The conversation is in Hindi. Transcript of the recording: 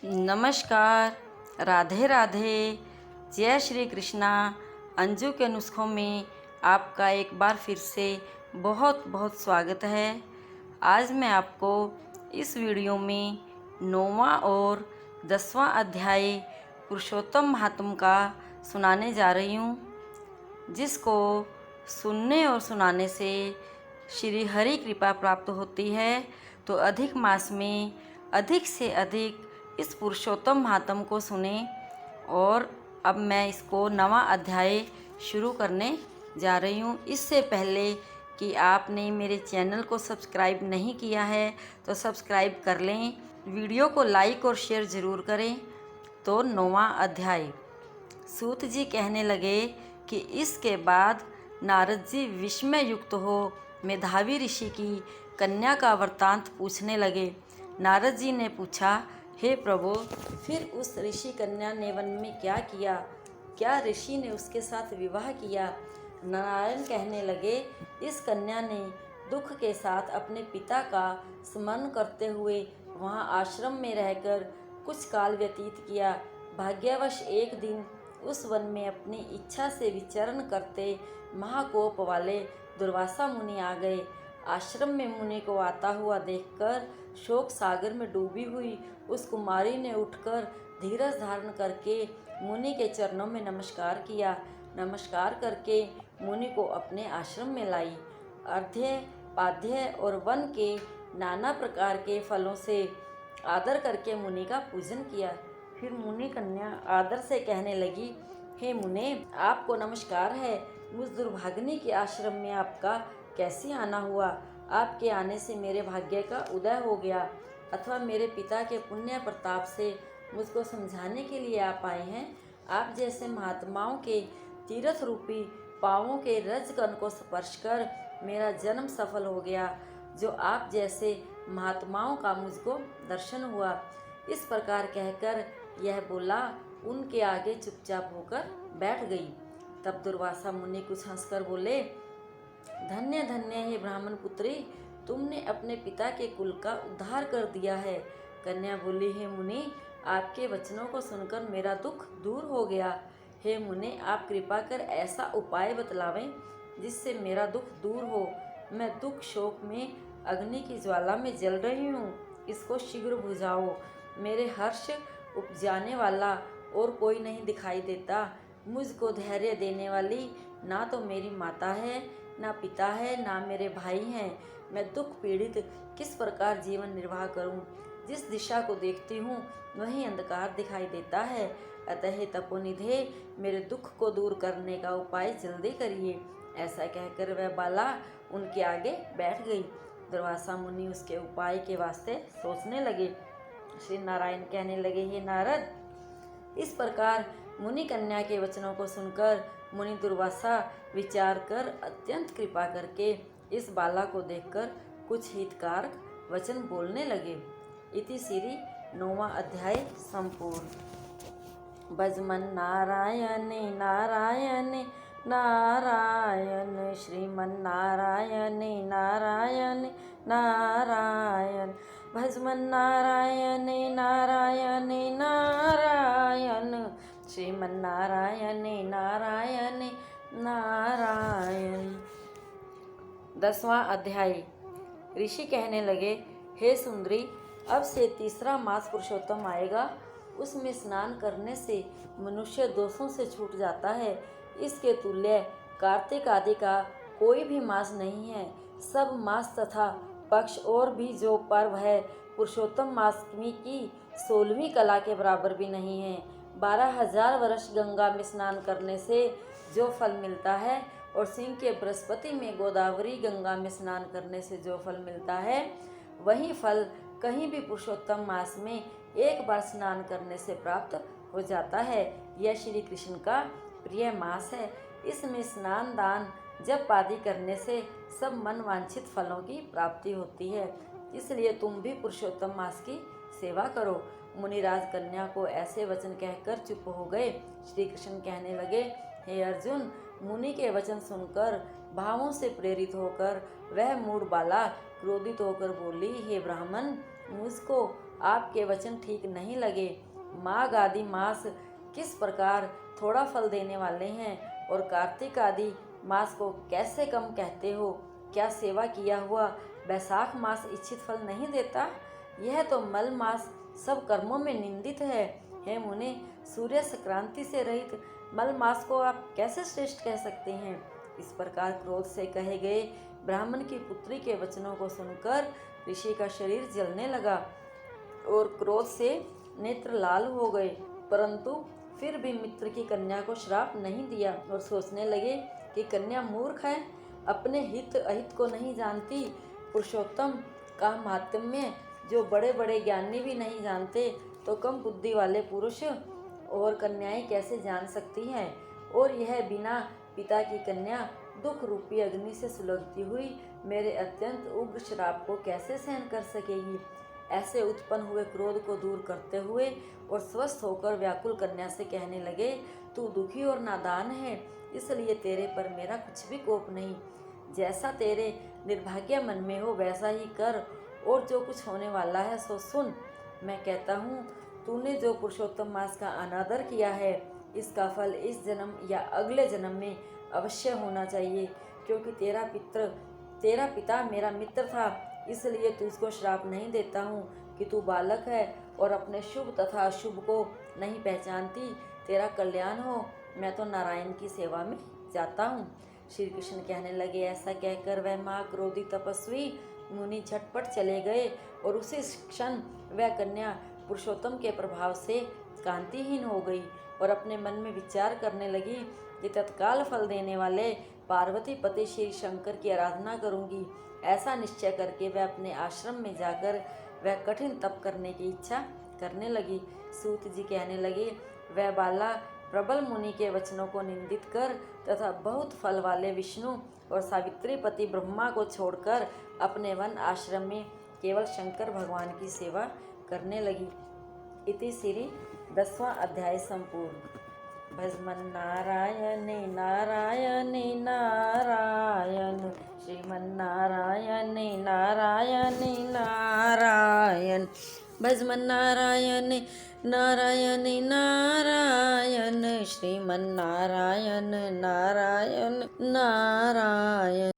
नमस्कार, राधे राधे, जय श्री कृष्णा। अंजू के नुस्खों में आपका एक बार फिर से बहुत बहुत स्वागत है। आज मैं आपको इस वीडियो में 9वां और 10वां अध्याय पुरुषोत्तम महात्म का सुनाने जा रही हूँ, जिसको सुनने और सुनाने से श्री हरि कृपा प्राप्त होती है। तो अधिक मास में अधिक से अधिक इस पुरुषोत्तम महात्म को सुने। और अब मैं इसको 9वां अध्याय शुरू करने जा रही हूँ। इससे पहले कि आपने मेरे चैनल को सब्सक्राइब नहीं किया है तो सब्सक्राइब कर लें, वीडियो को लाइक और शेयर ज़रूर करें। तो 9वां अध्याय। सूत जी कहने लगे कि इसके बाद नारद जी विस्मय युक्त हो मेधावी ऋषि की कन्या का वृत्तांत पूछने लगे। नारद जी ने पूछा, हे प्रभु, फिर उस ऋषि कन्या ने वन में क्या किया? क्या ऋषि ने उसके साथ विवाह किया? नारायण कहने लगे, इस कन्या ने दुख के साथ अपने पिता का स्मरण करते हुए वहाँ आश्रम में रहकर कुछ काल व्यतीत किया। भाग्यवश एक दिन उस वन में अपनी इच्छा से विचरण करते महाकोप वाले दुर्वासा मुनि आ गए। आश्रम में मुनि को आता हुआ देखकर शोक सागर में डूबी हुई उस कुमारी ने उठकर धीरज धारण करके मुनि के चरणों में नमस्कार किया। नमस्कार करके मुनि को अपने आश्रम में लाई। अर्घ्य, पाद्य और वन के नाना प्रकार के फलों से आदर करके मुनि का पूजन किया। फिर मुनि कन्या आदर से कहने लगी, हे मुने, आपको नमस्कार है। मुझ दुर्भागिनी के आश्रम में आपका कैसे आना हुआ? आपके आने से मेरे भाग्य का उदय हो गया, अथवा मेरे पिता के पुण्य प्रताप से मुझको समझाने के लिए आप आए हैं? आप जैसे महात्माओं के तीर्थ रूपी पाँवों के रजकण को स्पर्श कर मेरा जन्म सफल हो गया। जो आप जैसे महात्माओं का मुझको दर्शन हुआ। इस प्रकार कहकर यह बोला, उनके आगे चुपचाप होकर बैठ गई। तब दुर्वासा मुनि कुछ हंसकर बोले, धन्य धन्य हे ब्राह्मण पुत्री, तुमने अपने पिता के कुल का उद्धार कर दिया है। कन्या बोली, हे मुनि, आपके वचनों को सुनकर मेरा दुख दूर हो गया। हे मुनि, आप कृपा कर ऐसा उपाय बतलावें जिससे मेरा दुख दूर हो। मैं दुख शोक में अग्नि की ज्वाला में जल रही हूँ, इसको शीघ्र बुझाओ। मेरे हर्ष उपजाने वाला और कोई नहीं दिखाई देता। मुझको धैर्य देने वाली ना तो मेरी माता है, ना पिता है, ना मेरे भाई हैं। मैं दुख पीड़ित किस प्रकार जीवन निर्वाह करूं? जिस दिशा को देखती हूँ वहीं अंधकार दिखाई देता है। अतः तपोनिधे, मेरे दुख को दूर करने का उपाय जल्दी करिए। ऐसा कहकर वह बाला उनके आगे बैठ गई। दुर्वासा मुनि उसके उपाय के वास्ते सोचने लगे। श्री नारायण कहने लगे, हे नारद, इस प्रकार मुनि कन्या के वचनों को सुनकर मुनि दुर्वासा विचार कर अत्यंत कृपा करके इस बाला को देखकर कुछ हितकारक वचन बोलने लगे। इति श्री 9वां अध्याय संपूर्ण। भजमन नारायण नारायण नारायण, श्रीमन नारायण नारायण नारायण। भजमन नारायण नारायण नारायण, श्रीमन नारायण नारायण नारायण। 10वां अध्याय। ऋषि कहने लगे, हे सुंदरी, अब से तीसरा मास पुरुषोत्तम आएगा। उसमें स्नान करने से मनुष्य दोषों से छूट जाता है। इसके तुल्य कार्तिक आदि का कोई भी मास नहीं है। सब मास तथा पक्ष और भी जो पर्व है पुरुषोत्तम मास की 16वीं कला के बराबर भी नहीं है। 12,000 वर्ष गंगा में स्नान करने से जो फल मिलता है और सिंह के बृहस्पति में गोदावरी गंगा में स्नान करने से जो फल मिलता है, वही फल कहीं भी पुरुषोत्तम मास में एक बार स्नान करने से प्राप्त हो जाता है। यह श्री कृष्ण का प्रिय मास है। इसमें स्नान, दान, जप आदि करने से सब मन वांछित फलों की प्राप्ति होती है। इसलिए तुम भी पुरुषोत्तम मास की सेवा करो। मुनिराज कन्या को ऐसे वचन कहकर चुप हो गए। श्री कृष्ण कहने लगे, हे अर्जुन, मुनि के वचन सुनकर भावों से प्रेरित होकर वह मूढ़ बाला क्रोधित होकर बोली, हे ब्राह्मण, मुझको आपके वचन ठीक नहीं लगे। माघ आदि मास किस प्रकार थोड़ा फल देने वाले हैं और कार्तिक आदि मास को कैसे कम कहते हो? क्या सेवा किया हुआ बैसाख मास इच्छित फल नहीं देता? यह तो मल मास सब कर्मों में निंदित है। हे मुने, सूर्य संक्रांति से रहित मल मास को आप कैसे श्रेष्ठ कह सकते हैं? इस प्रकार क्रोध से कहे गए ब्राह्मण की पुत्री के वचनों को सुनकर ऋषि का शरीर जलने लगा और क्रोध से नेत्र लाल हो गए, परंतु फिर भी मित्र की कन्या को श्राप नहीं दिया और सोचने लगे कि कन्या मूर्ख है, अपने हित अहित को नहीं जानती। पुरुषोत्तम का महात्म्य जो बड़े बड़े ज्ञानी भी नहीं जानते, तो कम बुद्धि वाले पुरुष और कन्याएं कैसे जान सकती हैं? और यह बिना पिता की कन्या दुख रूपी अग्नि से सुलगती हुई मेरे अत्यंत उग्र श्राप को कैसे सहन कर सकेगी? ऐसे उत्पन्न हुए क्रोध को दूर करते हुए और स्वस्थ होकर व्याकुल कन्या से कहने लगे, तू दुखी और नादान है, इसलिए तेरे पर मेरा कुछ भी कोप नहीं। जैसा तेरे निर्भाग्य मन में हो वैसा ही कर, और जो कुछ होने वाला है सो सुन। मैं कहता हूँ, तूने जो पुरुषोत्तम मास का अनादर किया है, इसका फल इस जन्म या अगले जन्म में अवश्य होना चाहिए, क्योंकि तेरा पिता मेरा मित्र था, इसलिए तुझको श्राप नहीं देता हूँ कि तू बालक है और अपने शुभ तथा अशुभ को नहीं पहचानती। तेरा कल्याण हो, मैं तो नारायण की सेवा में जाता हूँ। श्री कृष्ण कहने लगे। ऐसा कहकर वह महाक्रोधी तपस्वी मुनि झटपट चले गए और उसी क्षण वह कन्या पुरुषोत्तम के प्रभाव से कांतिहीन हो गई और अपने मन में विचार करने लगी कि तत्काल फल देने वाले पार्वती पति श्री शंकर की आराधना करूंगी। ऐसा निश्चय करके वह अपने आश्रम में जाकर वह कठिन तप करने की इच्छा करने लगी। सूत जी कहने लगे, वह बाला प्रबल मुनि के वचनों को निंदित कर तथा बहुत फल वाले विष्णु और सावित्री पति ब्रह्मा को छोड़कर अपने वन आश्रम में केवल शंकर भगवान की सेवा करने लगी। इति श्री 10वां अध्याय संपूर्ण। भजमन नारायण नारायण नारायण, श्रीमन नारायण नारायण नारायण। भजमन नारायण नारायण नारायण, श्रीमन नारायण नारायण नारायण।